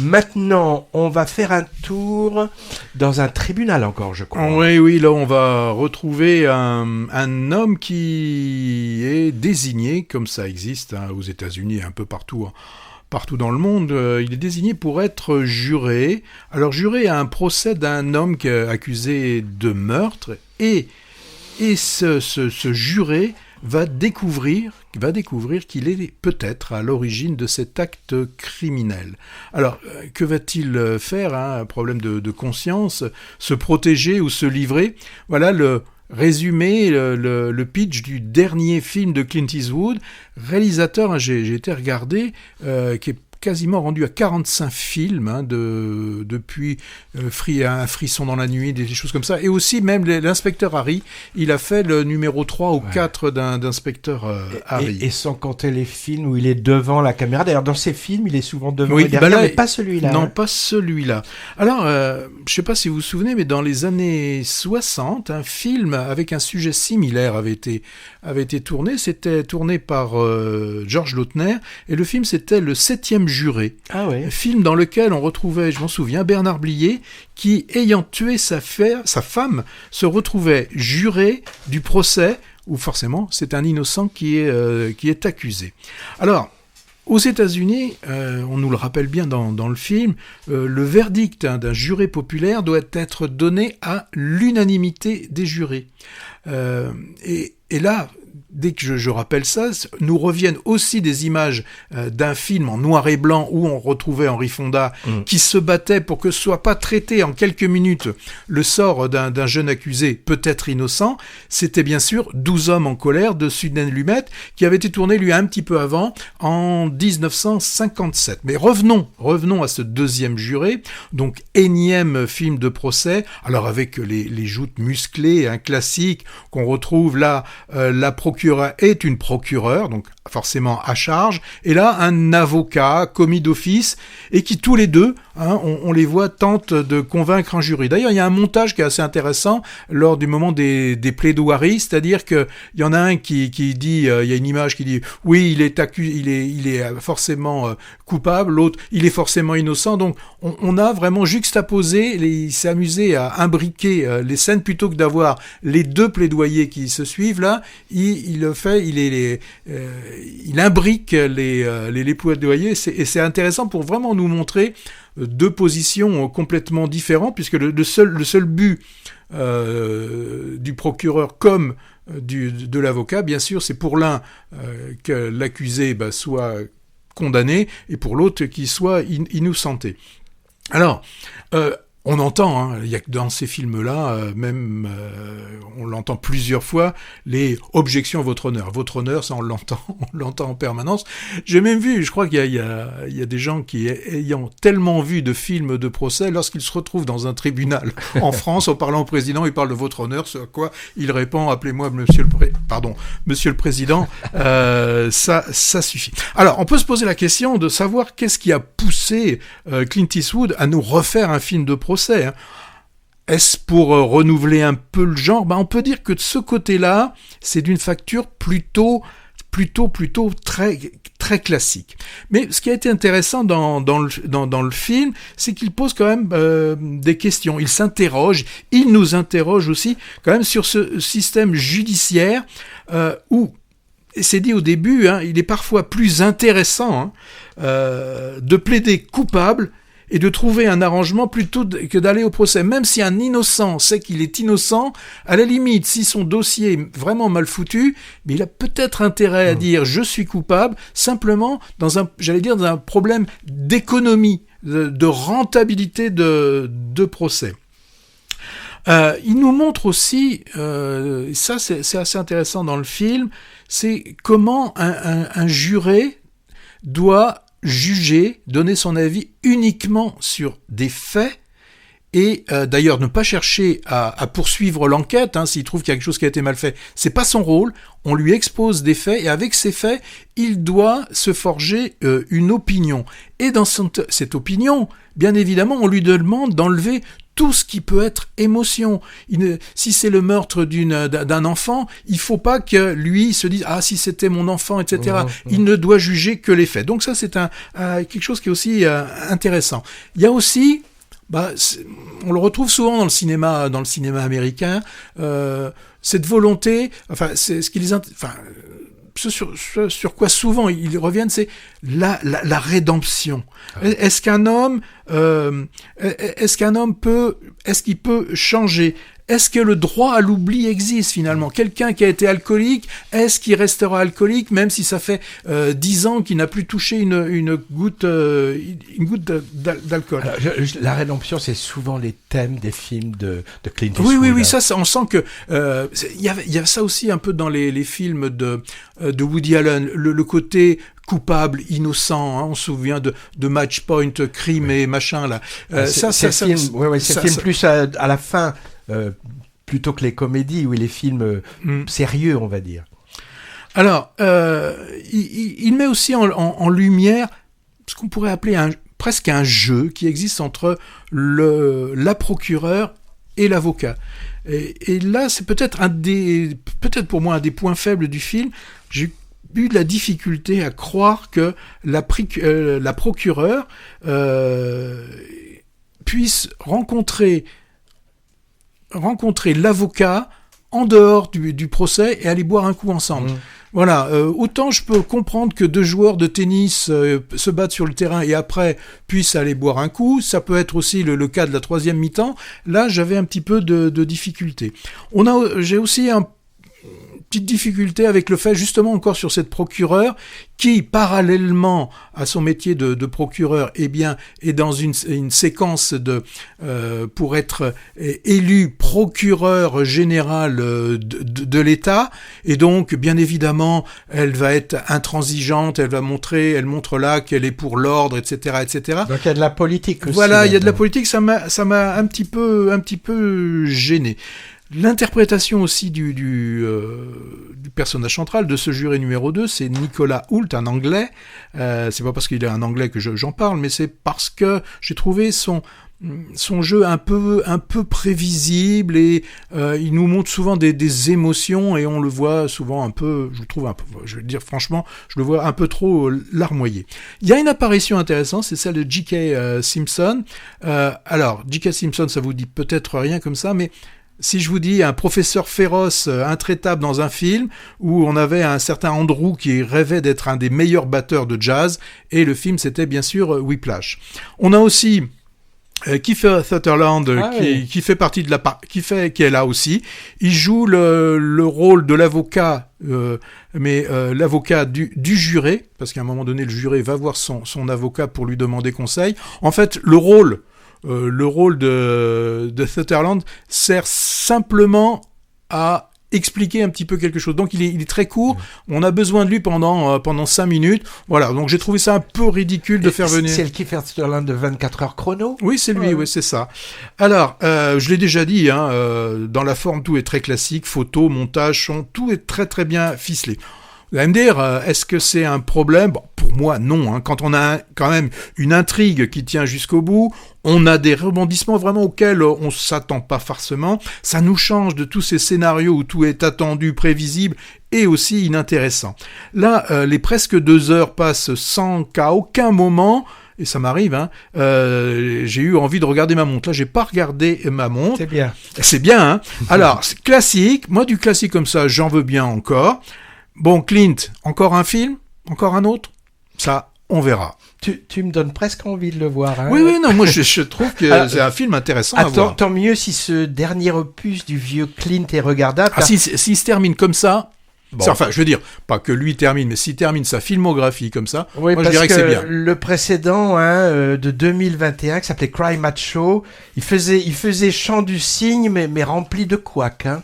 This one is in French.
Maintenant, on va faire un tour dans un tribunal encore, je crois. Oui, là on va retrouver un homme qui est désigné, comme ça existe aux États-Unis et un peu partout dans le monde, il est désigné pour être juré. Alors juré à un procès d'un homme accusé de meurtre et ce juré va découvrir qu'il est peut-être à l'origine de cet acte criminel. Alors, que va-t-il faire, un problème de conscience, se protéger ou se livrer? Voilà le résumé, le pitch du dernier film de Clint Eastwood, réalisateur, j'ai été regarder, qui est quasiment rendu à 45 films depuis Un frisson dans la nuit, des choses comme ça. Et aussi, même l'inspecteur Harry, il a fait le numéro 3 ou 4 d'inspecteur Harry. Et sans compter les films où il est devant la caméra. D'ailleurs, dans ces films, il est souvent devant et derrière, mais pas celui-là. Non, pas celui-là. Alors, je ne sais pas si vous vous souvenez, mais dans les années 60, un film avec un sujet similaire avait été tourné. C'était tourné par George Lautner. Et le film, c'était Le 7e juré. Ah ouais. Film dans lequel on retrouvait, je m'en souviens, Bernard Blier, qui, ayant tué sa femme, se retrouvait juré du procès où forcément c'est un innocent qui est accusé. Alors, aux États-Unis, on nous le rappelle bien dans le film, le verdict d'un juré populaire doit être donné à l'unanimité des jurés. Et là, dès que je rappelle ça, nous reviennent aussi des images d'un film en noir et blanc où on retrouvait Henry Fonda qui se battait pour que ce soit pas traité en quelques minutes le sort d'un jeune accusé peut-être innocent. C'était bien sûr 12 hommes en colère de Sidney Lumet qui avait été tourné lui un petit peu avant, en 1957. Mais revenons à ce deuxième juré, donc énième film de procès, alors avec les joutes musclées, un classique qu'on retrouve là, la procureure est une procureure, donc forcément à charge, et là un avocat commis d'office, et qui tous les deux, on les voit, tentent de convaincre un jury. D'ailleurs, il y a un montage qui est assez intéressant lors du moment des plaidoiries, c'est-à-dire qu'il y en a un qui dit, il y a une image qui dit oui, il est forcément coupable, l'autre il est forcément innocent. Donc on a vraiment juxtaposé, il s'est amusé à imbriquer les scènes plutôt que d'avoir les deux plaidoyers qui se suivent là. Il imbrique les plaidoyers, et c'est intéressant pour vraiment nous montrer deux positions complètement différentes, puisque le seul but du procureur comme de l'avocat, bien sûr, c'est pour l'un que l'accusé soit condamné, et pour l'autre qu'il soit innocenté. Alors, on entend, il y a que dans ces films-là, on l'entend plusieurs fois, les objections à votre honneur. Votre honneur, ça on l'entend en permanence. J'ai même vu, je crois qu'il y a des gens qui, ayant tellement vu de films de procès, lorsqu'ils se retrouvent dans un tribunal en France, en parlant au président, ils parlent de votre honneur, ce à quoi il répond, appelez-moi monsieur le président, ça suffit. Alors, on peut se poser la question de savoir qu'est-ce qui a poussé Clint Eastwood à nous refaire un film de procès. Est-ce pour renouveler un peu le genre? On peut dire que de ce côté-là, c'est d'une facture plutôt très, très classique. Mais ce qui a été intéressant dans le film, c'est qu'il pose quand même des questions. Il nous interroge aussi quand même sur ce système judiciaire où, c'est dit au début, il est parfois plus intéressant de plaider coupable et de trouver un arrangement plutôt que d'aller au procès. Même si un innocent sait qu'il est innocent, à la limite, si son dossier est vraiment mal foutu, mais il a peut-être intérêt à dire « je suis coupable », simplement dans un problème d'économie, de rentabilité de procès. Il nous montre aussi, ça c'est assez intéressant dans le film, c'est comment un juré doit juger, donner son avis uniquement sur des faits, et d'ailleurs ne pas chercher à poursuivre l'enquête s'il trouve qu'il y a quelque chose qui a été mal fait. C'est pas son rôle. On lui expose des faits, et avec ces faits, il doit se forger une opinion. Et dans cette opinion, bien évidemment, on lui demande d'enlever tout ce qui peut être émotion. Si c'est le meurtre d'un enfant, il faut pas que lui se dise si c'était mon enfant, etc. Il ne doit juger que les faits. Donc ça c'est quelque chose qui est aussi intéressant. Il y a aussi on le retrouve souvent dans le cinéma américain, cette volonté, c'est ce qui les sur quoi souvent ils reviennent, c'est la rédemption. Est-ce qu'un homme est-ce qu'il peut changer? Est-ce que le droit à l'oubli existe finalement? Quelqu'un qui a été alcoolique, est-ce qu'il restera alcoolique même si ça fait 10 ans qu'il n'a plus touché une goutte d'alcool? Alors, la rédemption, c'est souvent les thèmes des films de Clint Eastwood. Oui, ça on sent que il y a ça aussi un peu dans les films de Woody Allen, le côté coupable, innocent, on se souvient de Match Point, crime et machin là. C'est film plus à la fin. Plutôt que les comédies ou les films sérieux, on va dire. Alors, il met aussi en lumière ce qu'on pourrait appeler presque un jeu qui existe entre la procureure et l'avocat. Et là, c'est peut-être pour moi un des points faibles du film. J'ai eu de la difficulté à croire que la procureure puisse rencontrer l'avocat en dehors du procès et aller boire un coup ensemble. Voilà, autant je peux comprendre que deux joueurs de tennis se battent sur le terrain et après puissent aller boire un coup, ça peut être aussi le cas de la troisième mi-temps. Là, j'avais un petit peu de difficulté. J'ai aussi petite difficulté avec le fait, justement, encore sur cette procureure, qui, parallèlement à son métier de procureur, est dans une séquence pour être élu procureur général de l'État, et donc, bien évidemment, elle va être intransigeante, elle montre là qu'elle est pour l'ordre, etc., etc. Donc il y a de la politique aussi. Voilà, il y a de la politique, ça m'a un petit peu gêné. L'interprétation aussi du personnage central de ce juré numéro 2, c'est Nicolas Hoult, un Anglais. C'est pas parce qu'il est un Anglais que j'en parle, mais c'est parce que j'ai trouvé son jeu un peu prévisible et il nous montre souvent des émotions et on le voit souvent je veux dire franchement, je le vois un peu trop larmoyé. Il y a une apparition intéressante, c'est celle de J.K. Simpson. Alors, J.K. Simpson, ça vous dit peut-être rien comme ça, mais si je vous dis un professeur féroce, intraitable dans un film, où on avait un certain Andrew qui rêvait d'être un des meilleurs batteurs de jazz, et le film c'était bien sûr Whiplash. On a aussi Kiefer Sutherland qui fait partie qui est là aussi. Il joue le rôle de l'avocat, mais l'avocat du juré, parce qu'à un moment donné le juré va voir son avocat pour lui demander conseil. En fait, le rôle de Sutherland sert simplement à expliquer un petit peu quelque chose. Donc il est très court, on a besoin de lui pendant 5 minutes. Voilà, donc j'ai trouvé ça un peu ridicule de faire venir... C'est le Kiefer Sutherland de 24 heures chrono? Oui, c'est lui, oui, c'est ça. Alors, je l'ai déjà dit, dans la forme, tout est très classique, photo, montage, son, tout est très très bien ficelé. Vous allez me dire, est-ce que c'est un problème? Bon, pour moi, non. Quand on a quand même une intrigue qui tient jusqu'au bout, on a des rebondissements vraiment auxquels on ne s'attend pas forcément. Ça nous change de tous ces scénarios où tout est attendu, prévisible et aussi inintéressant. Là, les presque 2 heures passent sans qu'à aucun moment... Et ça m'arrive, j'ai eu envie de regarder ma montre. Là, j'ai pas regardé ma montre. C'est bien. C'est bien, hein. Alors, c'est classique. Moi, du classique comme ça, j'en veux bien encore. Bon, Clint, encore un film? Encore un autre? Ça, on verra. Tu me donnes presque envie de le voir. Hein. Oui, non, moi je trouve que c'est un film intéressant à voir. Tant mieux si ce dernier opus du vieux Clint est regardable. S'il se termine comme ça... Bon. Enfin, je veux dire, pas que lui termine, mais s'il termine sa filmographie comme ça, moi je dirais que c'est bien. Le précédent de 2021, qui s'appelait Cry Macho, il faisait chant du cygne, mais rempli de couacs. Hein.